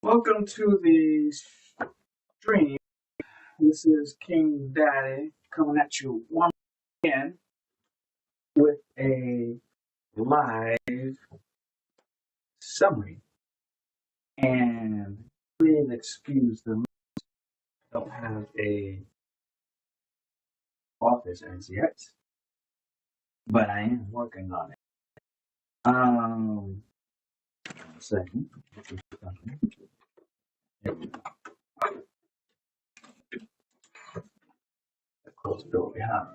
Welcome to the stream. This is King Daddy coming at you once again with a live summary. And please excuse the I don't have a office as yet, but I am working on it. One second. Here we go. Close the door behind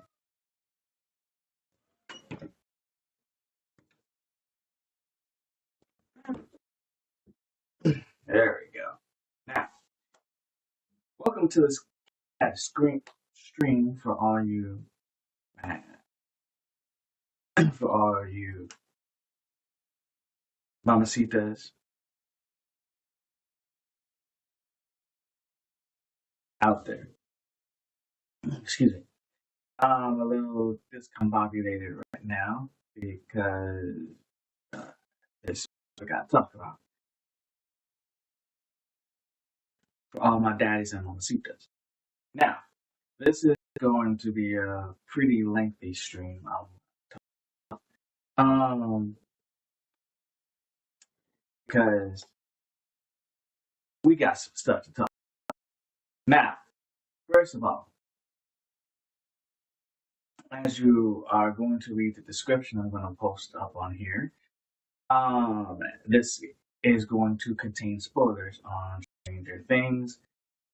me. There we go. Now, welcome to this stream for all you mamacitas out there. Excuse me. I'm a little discombobulated right now because it's what I got to talk about. For all my daddies and mamacitas. Now, this is going to be a pretty lengthy stream. Because we got some stuff to talk about. Now, first of all, as you are going to read the description I'm going to post up on here, this is going to contain spoilers on Stranger Things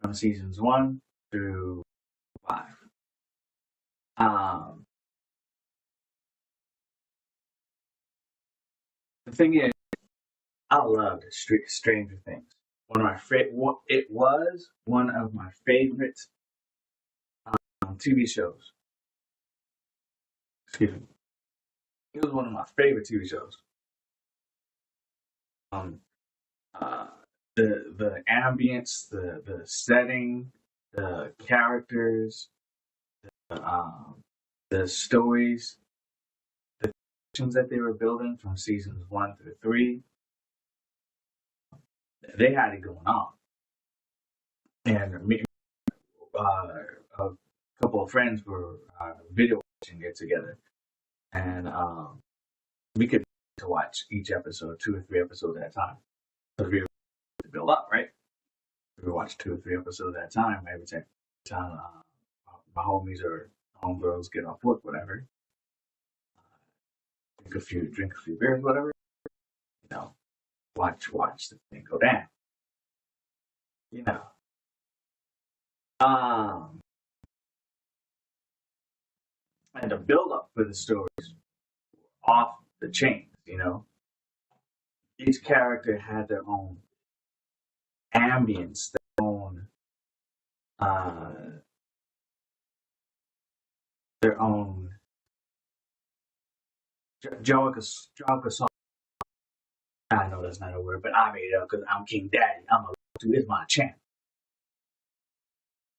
from seasons 1 through 5. The thing is, I loved Stranger Things. It was one of my favorite TV shows. Excuse me. It was one of my favorite TV shows. The ambience, the setting, the characters, the stories, the connections that they were building from seasons 1 through 3. They had it going on. And me, a couple of friends were video watching it together. And we could watch each episode, 2 or 3 episodes at a time. Because we were to build up, right? We watch 2 or 3 episodes at a time every time my homies or homegirls get off work, whatever. Drink a few beers, whatever. You know, watch the thing go down. You know. And the build up for the stories off the chains, you know. Each character had their own ambience, their own Joker. I know that's not a word, but I made it up because I'm King Daddy. I'm a dude. It's my channel.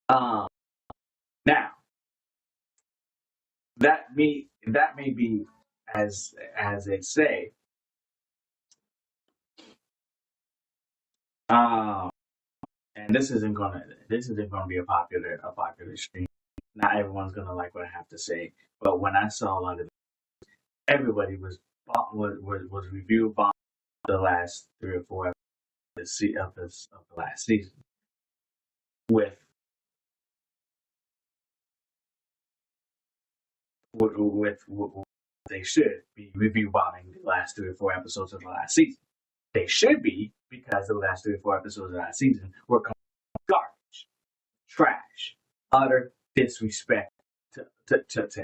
Now that may be as they say. And this isn't gonna be a popular stream. Not everyone's gonna like what I have to say, but when I saw a lot of everybody was review bomb the last 3 or 4 episodes of the last season with they should be review bombing the last 3 or 4 episodes of the last season. They should be, because the last 3 or 4 episodes of that season were garbage, trash, utter disrespect to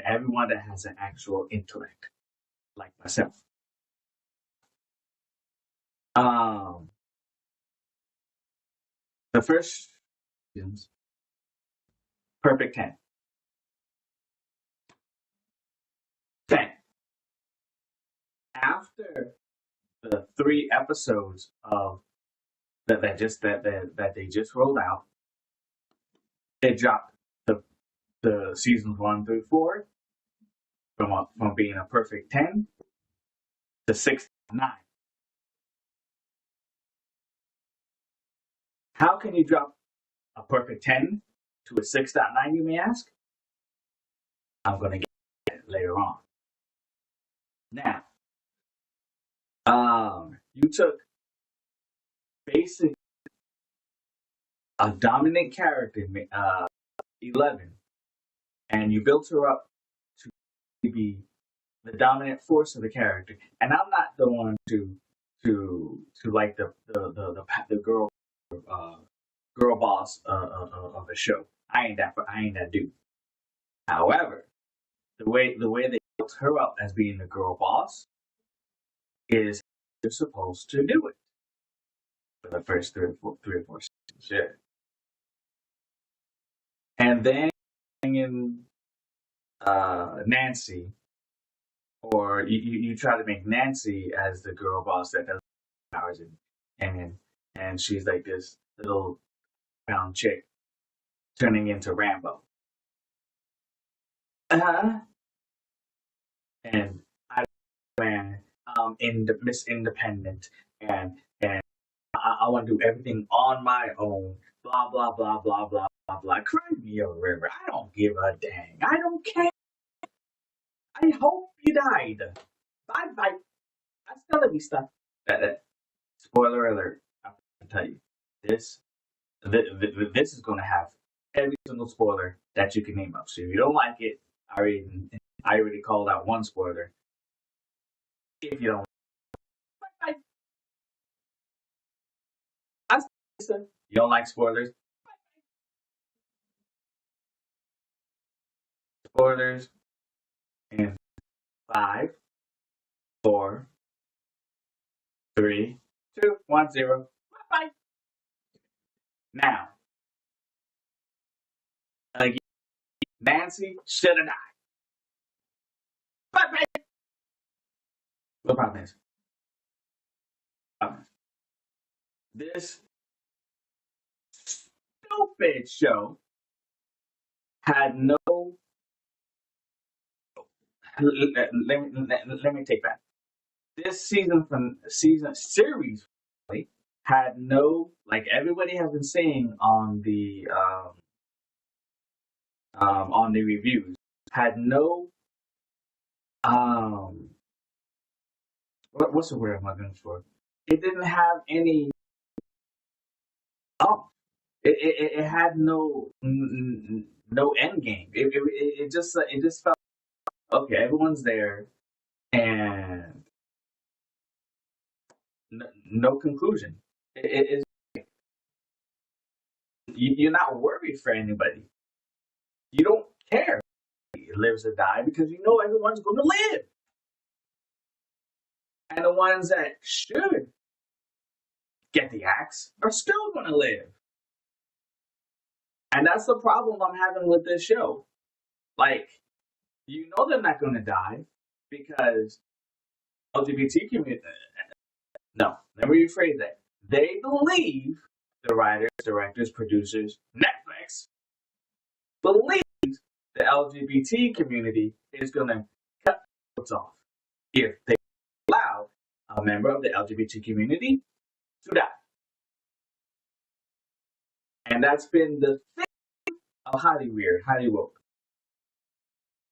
everyone that has an actual intellect, like myself. The first season's perfect 10. 10. After the 3 episodes of that they just rolled out, it dropped the seasons 1 through 4 from being a perfect 10 to 6 9. How can you drop a perfect 10 to a 6.9, you may ask? I'm going to get it later on. Now, you took basic a dominant character, 11, and you built her up to be the dominant force of the character. And I'm not the one to like the girl boss of the show. I ain't that dude. However, the way they built her up as being the girl boss is you're supposed to do it for the first three or four seasons. Yeah. And then in Nancy, or you try to make Nancy as the girl boss that does powers, and she's like this little brown chick turning into Rambo. Uh-huh. And I man, Miss Independent, and I want to do everything on my own. Blah blah blah blah blah blah blah. Cry me a river. I don't give a dang. I don't care. I hope you died. Bye bye. Hasta la vista. Spoiler alert. I can tell you this. This is going to have every single spoiler that you can name up. So if you don't like it, I already called out one spoiler. If you don't, bye bye. You don't like spoilers? Spoilers in 5, 4, 3, 2, 1, 0. Bye bye. Now, again, Nancy should have died. Bye bye. What problem is? This stupid show had no. Let me take that. This series had no, like everybody has been saying on the reviews, had no what's the word I'm looking for? It didn't have any. Oh, it had no end game. It just felt okay. Everyone's there, and no conclusion. You're not worried for anybody. You don't care if he lives or die because you know everyone's going to live, and the ones that should get the axe are still going to live. And that's the problem I'm having with this show. Like, you know they're not going to die because LGBT community. No, let me rephrase that. They believe, the writers, directors, producers, Netflix, believe the LGBT community is going to cut those off if they allow a member of the LGBT community to die. And that's been the thing of highly weird, highly woke.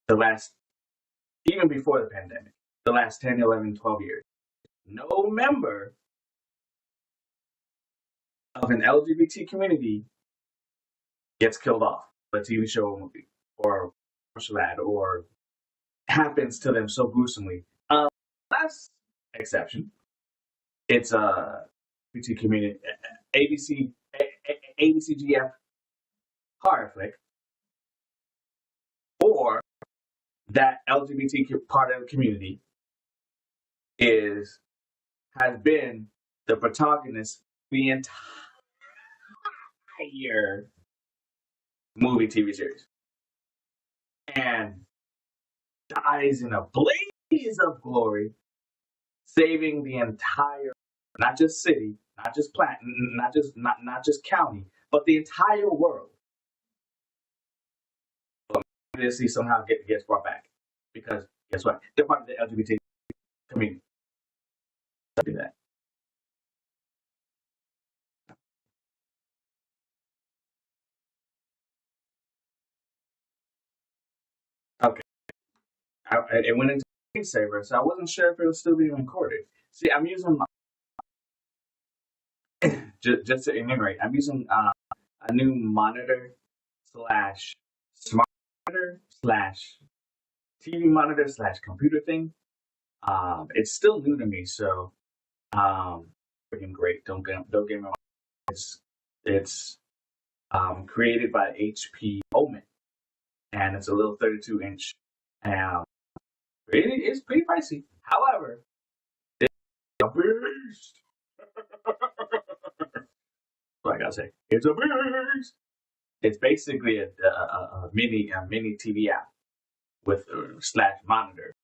The last, even before the pandemic, the last 10, 11, 12 years. No member of an LGBT community gets killed off by a TV show or movie or martial ad or happens to them so gruesomely. Last exception, it's a LGBT community, ABCGF horror flick, or that LGBT part of the community has been the protagonist the entire movie TV series and dies in a blaze of glory, saving the entire, not just city, not just plant, not just county, but the entire world. But this somehow gets brought back because guess what? They're part of the LGBT community. Do that. it went into screensaver, so I wasn't sure if it was still being recorded. See, I'm using just to enumerate. I'm using a new monitor slash smart monitor slash TV monitor slash computer thing. It's still new to me, so freaking great. Don't get me wrong. It's created by HP Omen, and it's a little 32-inch. And it's pretty pricey. However, it's a beast. What I gotta say, it's a beast. It's basically a mini TV app with slash monitor,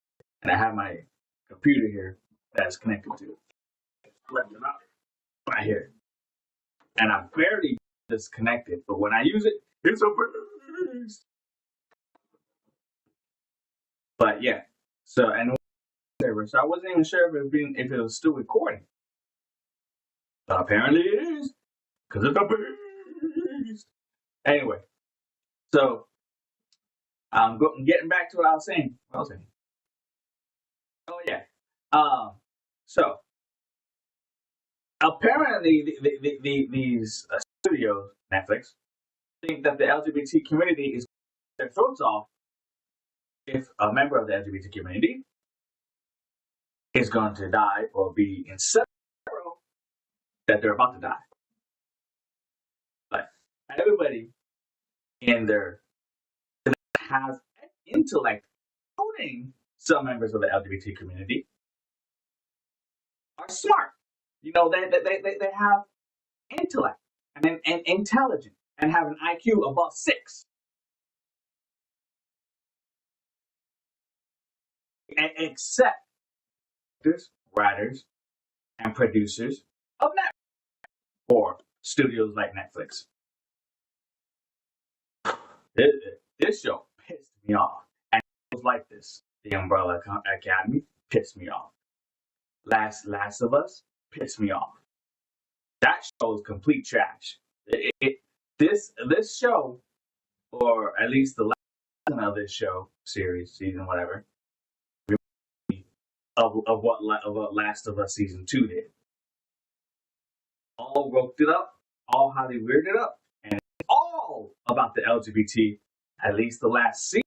and I have my computer here that's connected to it. Right here, and I'm barely disconnected, but when I use it, it's a beast. But yeah, so and so I wasn't even sure if it was still recording. But apparently it is, because it's a beast. Anyway, so getting back to what I was saying. Oh yeah. So apparently these studios, Netflix, think that the LGBT community is their throats off if a member of the LGBT community is going to die or be in such peril that they're about to die. But everybody in their has intellect, including some members of the LGBT community, are smart. You know, they have intellect and intelligence and have an IQ above 6. Except writers and producers of Netflix or studios like Netflix. This show pissed me off. And shows like this, The Umbrella Academy, pissed me off. Last of Us pissed me off. That show is complete trash. This show, or at least the last season of this show, season, whatever, of what Last of Us season 2 did. All roped it up, all how they reared it up, and all about the LGBT. At least the last season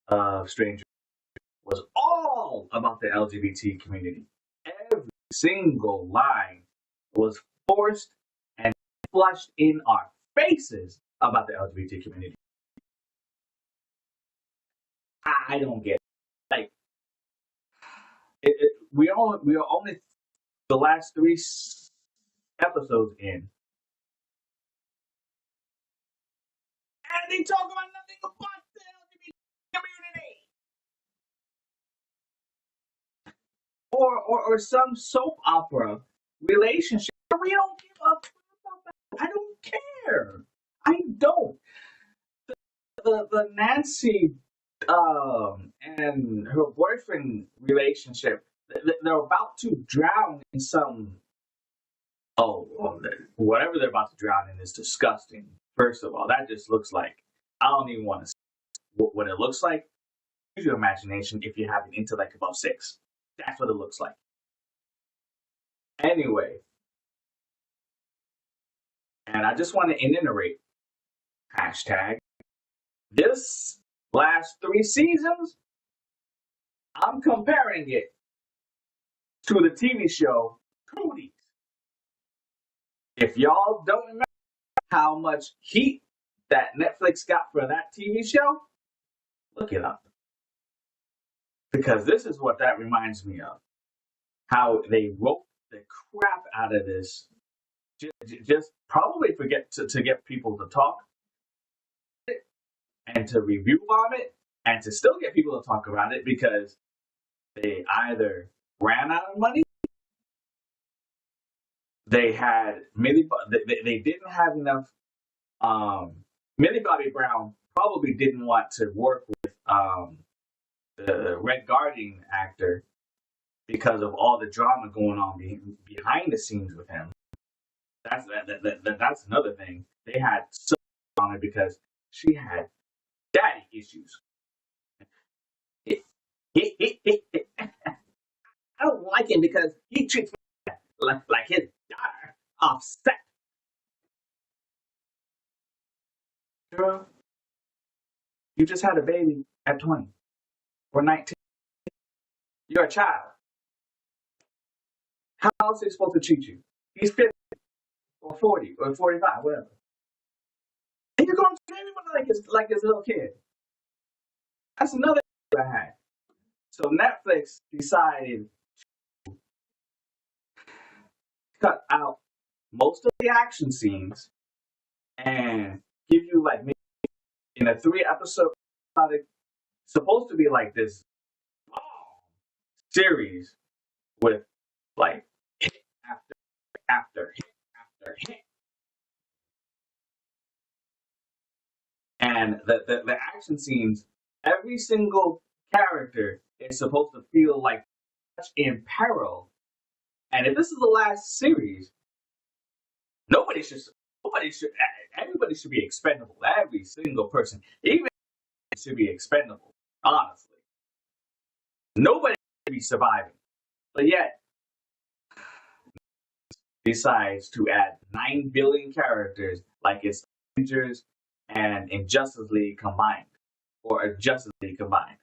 of Stranger was all about the LGBT community. Every single line was forced and flushed in our faces about the LGBT community. I don't get it. Like, we are only the last 3 episodes in, and they talk about nothing about the LGBT community, or some soap opera relationship. We don't give a crap about that. I don't care. I don't. The Nancy and her boyfriend relationship, they're about to drown in some. Whatever they're about to drown in is disgusting. First of all, that just looks like, I don't even want to see what it looks like. Use your imagination if you have an intellect above 6. That's what it looks like. Anyway, and I just want to enumerate, hashtag, this last 3 seasons, I'm comparing it to the TV show Cooties. If y'all don't remember how much heat that Netflix got for that TV show, look it up. Because this is what that reminds me of. How they wrote the crap out of this. Just probably forget to get people to talk and to review on it and to still get people to talk about it, because they either ran out of money, they had they didn't have enough. Millie Bobby Brown probably didn't want to work with the Red Guardian actor because of all the drama going on behind the scenes with him. That's another thing. They had so much on it because she had daddy issues. I don't like him because he treats me like his daughter. Offset. Girl, you just had a baby at 20 or 19. You're a child. How else is he supposed to treat you? He's 50 or 40 or 45, whatever. And you're going to treat everyone like his little kid. That's another I had. So Netflix decided to cut out most of the action scenes and give you like maybe in a 3 episode, supposed to be like this series with like hit after hit after hit. And the action scenes, every single character is supposed to feel like in peril. And if this is the last series, nobody should everybody should be expendable. Every single person, even should be expendable. Honestly, nobody should be surviving. But yet, decides to add 9 billion characters, like it's Avengers and Injustice League combined, or a Justice League combined.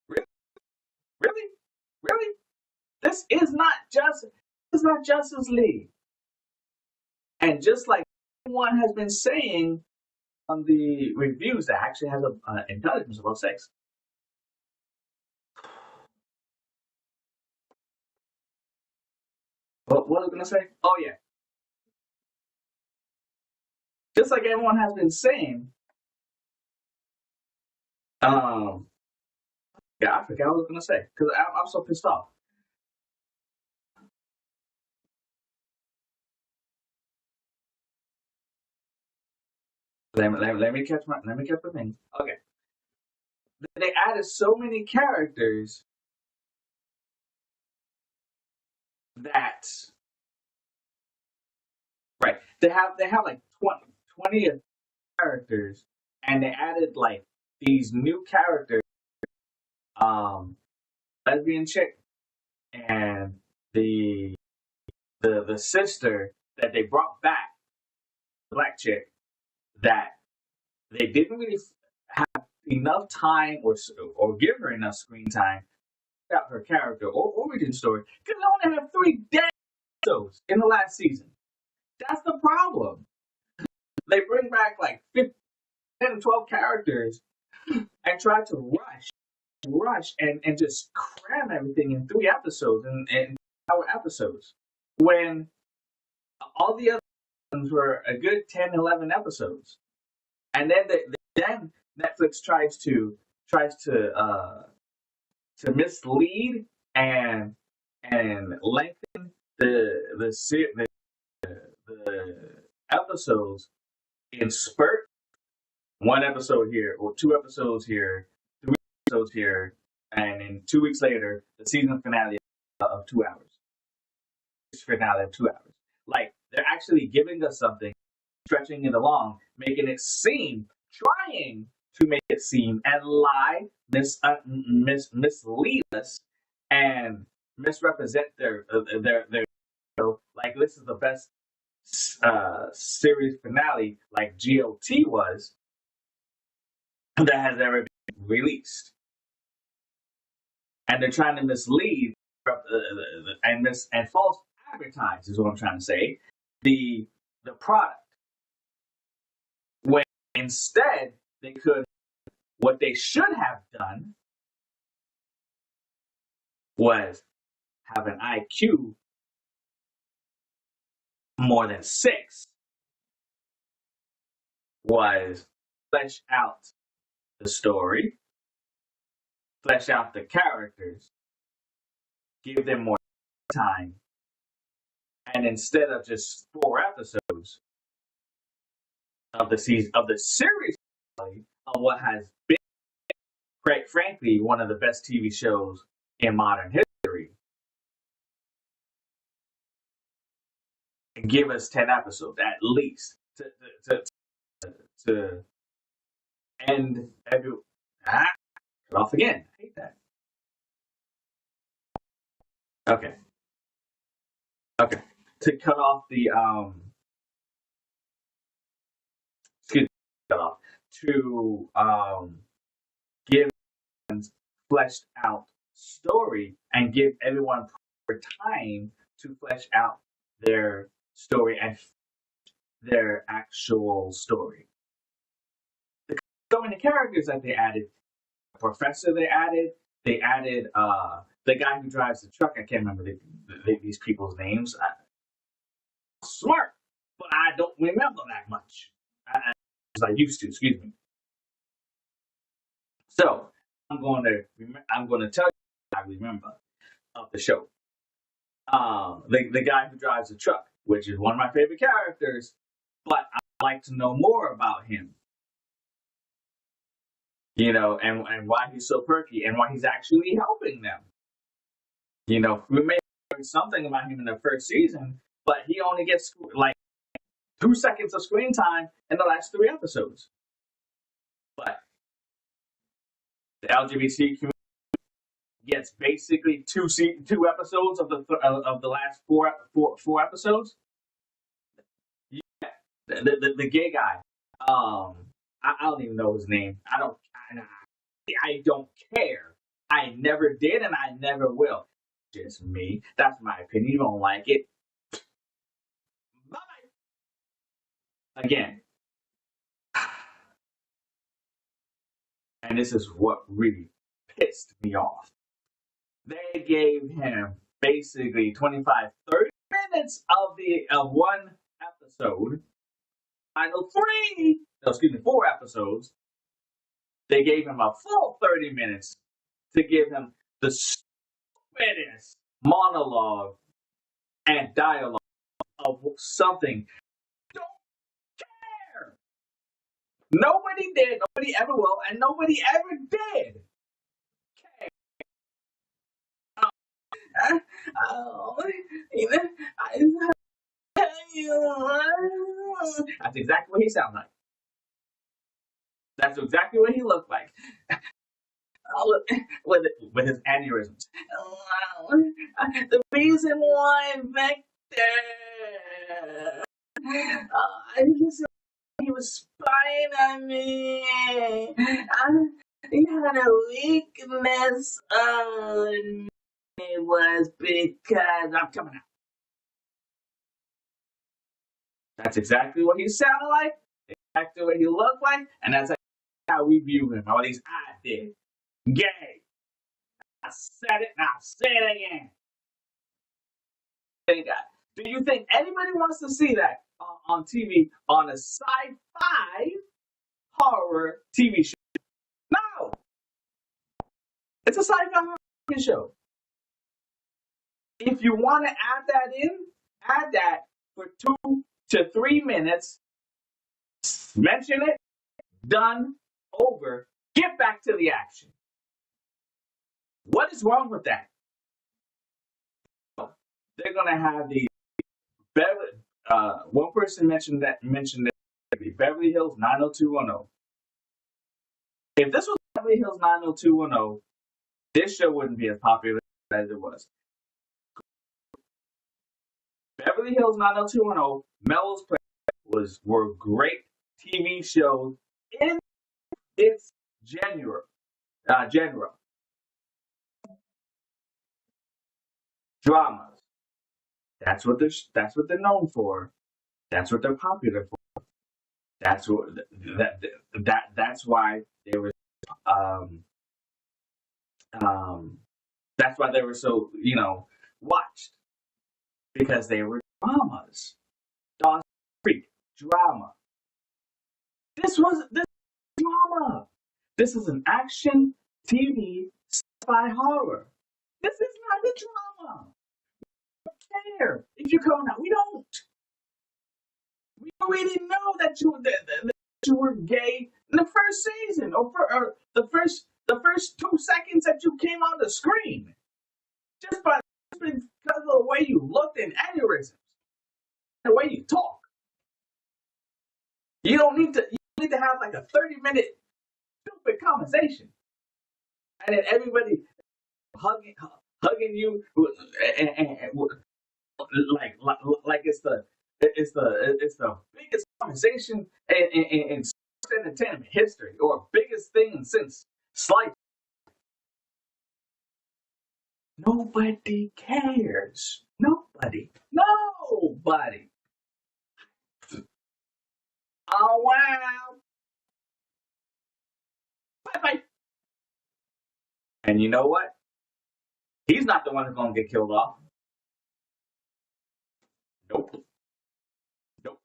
Really, really, really. This is not Justice League. And just like everyone has been saying on the reviews that actually has an intelligence about sex. What was I going to say? Oh, yeah. Just like everyone has been saying, yeah, I forgot what I was going to say because I'm so pissed off. Let me catch the thing. Okay. They added so many characters that right. They have like 20 characters, and they added like these new characters, lesbian chick and the sister that they brought back, the black chick, that they didn't really have enough time or give her enough screen time about her character or origin story because they only have 3 dead episodes in the last season. That's the problem. They bring back like 10 to 12 characters and try to rush and just cram everything in 3 episodes and hour episodes when all the other ones were a good 10, 11 episodes. And then Netflix tries to mislead and lengthen the episodes in spurt. 1 episode here, or 2 episodes here, 3 episodes here, and then 2 weeks later, the season finale of 2 hours. Finale of 2 hours. Like they're actually giving us something, stretching it along, making it seem, trying to make it seem and lie, mislead us, and misrepresent their like this is the best series finale like GOT was that has ever been released, and they're trying to mislead and false advertise is what I'm trying to say the product when instead they could what they should have done was have an IQ more than 6 was flesh out the story, flesh out the characters, give them more time, and instead of just 4 episodes of the series of what has been, quite frankly, one of the best TV shows in modern history, and give us 10 episodes at least to end every Cut off again. I hate that. Okay. Okay. To cut off the excuse me, cut off to give fleshed out story and give everyone proper time to flesh out their story and their actual story. So many characters that they added. Professor they added the guy who drives the truck. I can't remember these people's names. Smart, but I don't remember that much as I used to. Excuse me. So I'm going to tell you what I remember of the show. The guy who drives the truck, which is one of my favorite characters, but I'd like to know more about him. You know, and why he's so perky and why he's actually helping them. You know, we may learn something about him in the first season, but he only gets like 2 seconds of screen time in the last 3 episodes. But the LGBT community gets basically 2 episodes of the last four episodes. Yeah, the gay guy. I don't even know his name. I don't care. I never did and I never will. Just me. That's my opinion. You don't like it. Bye. Again. And this is what really pissed me off. They gave him basically 25, 30 minutes of one episode. Final 4 episodes. They gave him a full 30 minutes to give him the stupidest monologue and dialogue of something. Don't care. Nobody did, nobody ever will, and nobody ever did. Okay. That's exactly what he sounds like. That's exactly what he looked like. With his aneurysms. The reason why Vector he was spying on me. He had a weakness on me was because I'm coming out. That's exactly what he sounded like, exactly what he looked like, and that's how we view him. All these I did. Gay. I said it and I'll say it again. Do you think anybody wants to see that on TV on a sci-fi horror TV show? No. It's a sci-fi horror show. If you want to add that in, add that for 2 to 3 minutes. Mention it. Done. Over. Get back to the action. What is wrong with that? They're gonna have the one person mentioned that the Beverly Hills 90210. If this was Beverly Hills 90210, this show wouldn't be as popular as it was. Beverly Hills 90210, Melrose Place were great TV shows in its genre. Dramas. That's what they're known for. That's what they're popular for. That's why they were that's why they were so, watched. Because they were dramas. Dawson's Creek, drama. This drama. This is an action TV sci-fi horror. This is not a drama. We don't care if you're coming out. We don't. We didn't know that you were gay in the first season or the first 2 seconds that you came on the screen. Just because of the way you looked and aneurysms, the way you talk. You need to have like a 30-minute stupid conversation. and then everybody hugging you, like it's the biggest conversation in sports entertainment history, or biggest thing since slice. Nobody cares. Nobody. Oh wow. Bye bye. And you know what? He's not the one who's gonna get killed off. Nope. Nope.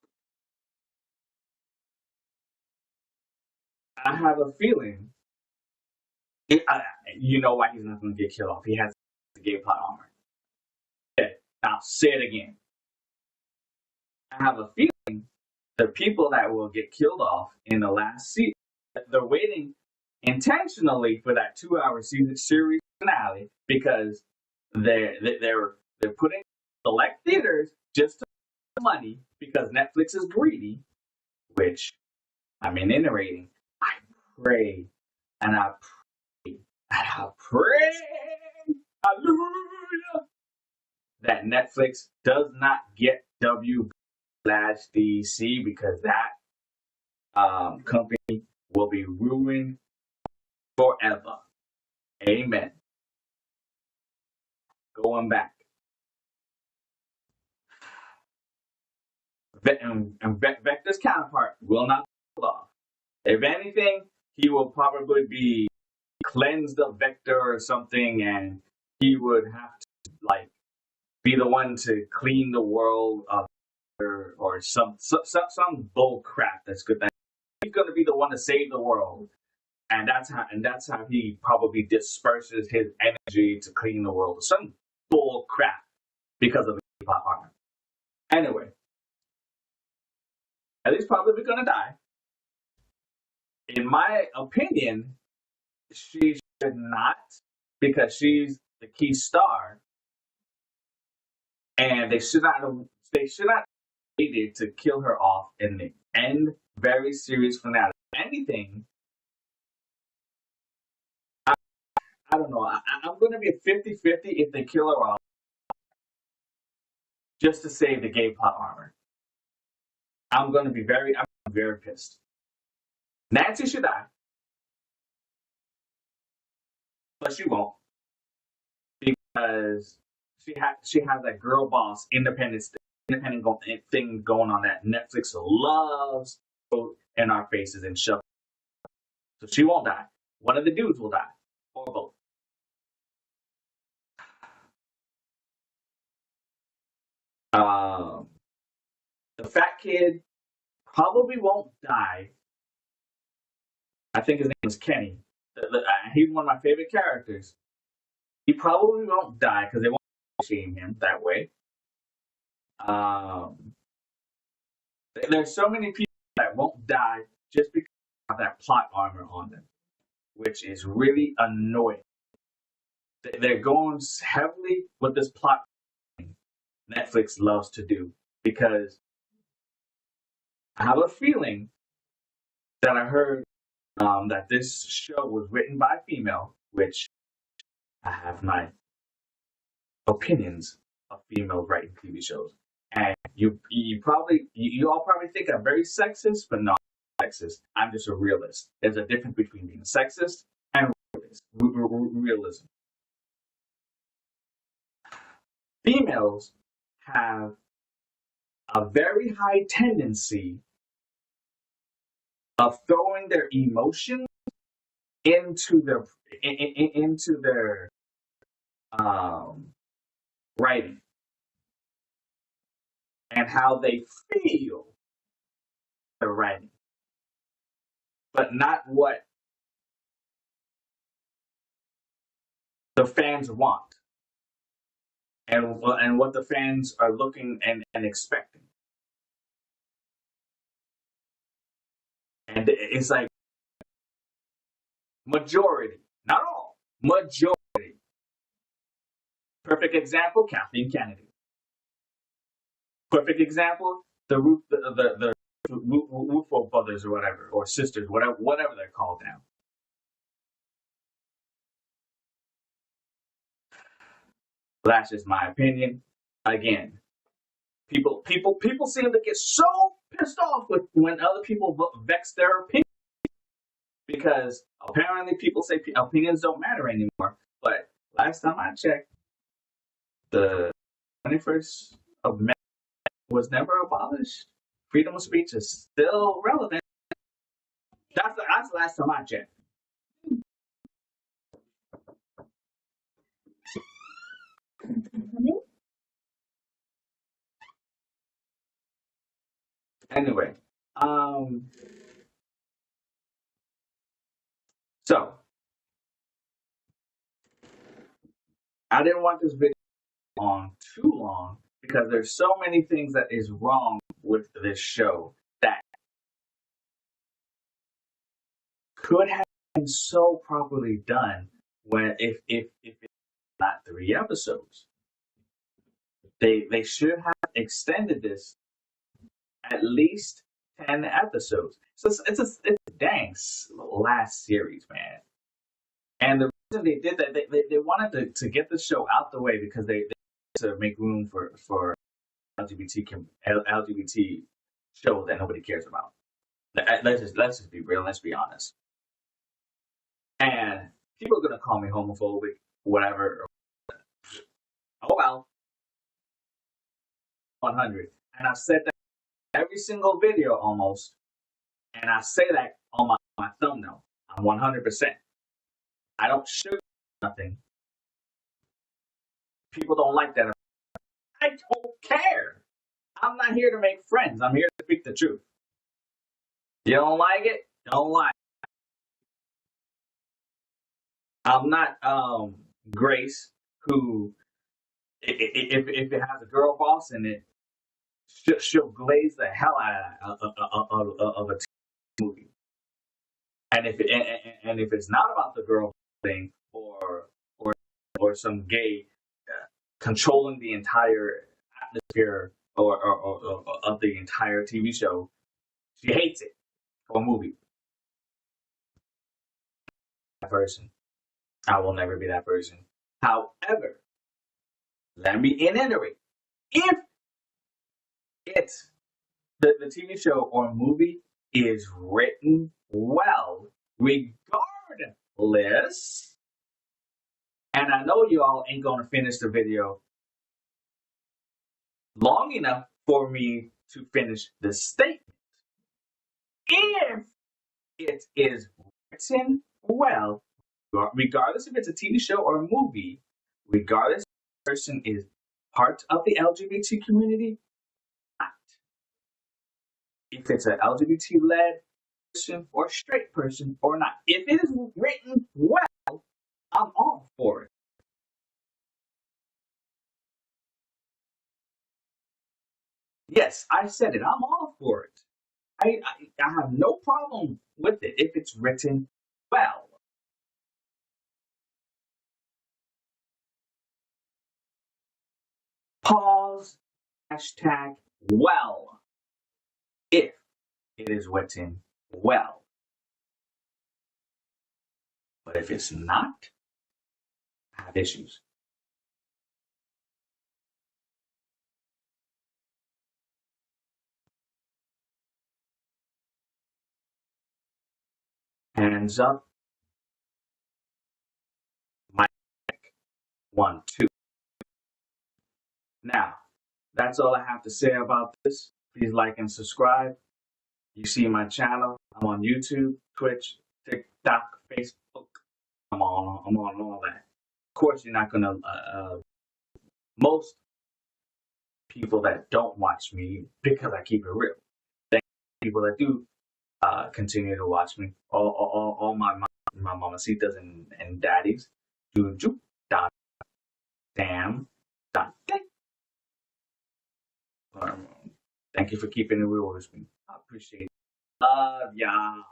I have a feeling. You know why he's not gonna get killed off? He has the gay plot armor. Yeah. I'll say it again. I have a feeling the people that will get killed off in the last season, they're waiting intentionally for that 2-hour series finale, because they're putting select theaters just to make money, because Netflix is greedy, which I'm iterating. I pray and I pray and I pray, hallelujah, that Netflix does not get W/DC, because that company will be ruined forever. Amen. Going back. Vector's counterpart will not be off. If anything, he will probably be cleansed of Vector or something, and he would have to be the one to clean the world of Vector, or some bull crap that's good. That he's going to be the one to save the world, and that's how he probably disperses his energy to clean the world. Some bull crap because of the hip-hop armor. Anyway, at least probably gonna die. In my opinion, she should not, because she's the key star, and they should not needed to kill her off in the end very serious finale. Anything, I don't know. I'm gonna be a 50-50 if they kill her off just to save the gay plot armor. I'm very pissed. Nancy should die, but she won't, because she has that girl boss independent thing going on that Netflix loves in our faces and shove. So she won't die. One of the dudes will die, or both. The fat kid probably won't die. I think his name is Kenny. He's one of my favorite characters. He probably won't die because they won't shame him that way. There's so many people that won't die just because they have that plot armor on them, which is really annoying. They're going heavily with this plot Netflix loves to do, because I have a feeling that I heard that this show was written by a female, which I have my opinions of females writing TV shows. And you all probably think I'm very sexist, but not sexist. I'm just a realist. There's a difference between being sexist and realism. Females have a very high tendency of throwing their emotions into their writing, and how they feel the writing, but not what the fans want, and what the fans are looking and expecting. And it's like majority, not all, majority. Perfect example, Kathleen Kennedy. Perfect example, the Rufo brothers or whatever, or sisters, whatever they're called now. That's just my opinion. Again, people seem to get so pissed off with when other people vex their opinion, because apparently people say opinions don't matter anymore. But last time I checked, the 21st of May was never abolished. Freedom of speech is still relevant. That's the last time I checked. Anyway, so I didn't want this video on too long because there's so many things that is wrong with this show that could have been so properly done when if it's not 3 episodes. They should have extended this at least 10 episodes. So it's a dang last series, man. And the reason they did that, they wanted to get the show out the way because they to make room for LGBT shows that nobody cares about. Let's just be real. Let's be honest. And people are gonna call me homophobic, whatever. Oh well. 100. And I've said that every single video almost, and I say that on my thumbnail. I'm 100%. I don't sugar nothing. People don't like that. I don't care. I'm not here to make friends. I'm here to speak the truth. You don't like it? Don't like it. I'm not Grace, who if it has a girl boss in it, she'll glaze the hell out of a TV movie. And if it's not about the girl thing or some gay controlling the entire atmosphere or of the entire TV show, she hates it or movie. That person, I will never be that person. However, let me iterate. If it's the TV show or movie is written well, regardless, and I know you all ain't gonna finish the video long enough for me to finish the statement. If it is written well, regardless if it's a TV show or a movie, regardless if the person is part of the LGBT community, not. If it's an LGBT-led person or straight person or not. If it is written well, I'm all for it. Yes, I said it. I'm all for it. I have no problem with it if it's written well. Pause, hashtag well, if it is written well. But if it's not, I have issues. Hands up. Mic 1, 2. Now, that's all I have to say about this. Please like and subscribe. You see my channel. I'm on YouTube, Twitch, TikTok, Facebook. I'm on all that. Of course, you're not gonna. Most people that don't watch me because I keep it real. Thank people that do continue to watch me. All my mamacitas and daddies. Juju, dot, damn, dot, thank you for keeping it real with me. I appreciate it. Love y'all.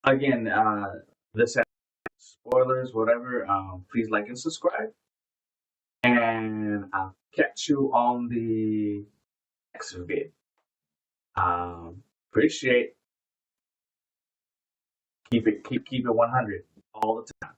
Again, this has spoilers, whatever. Please like and subscribe. And I'll catch you on the next vid. Appreciate Keep it 100 all the time.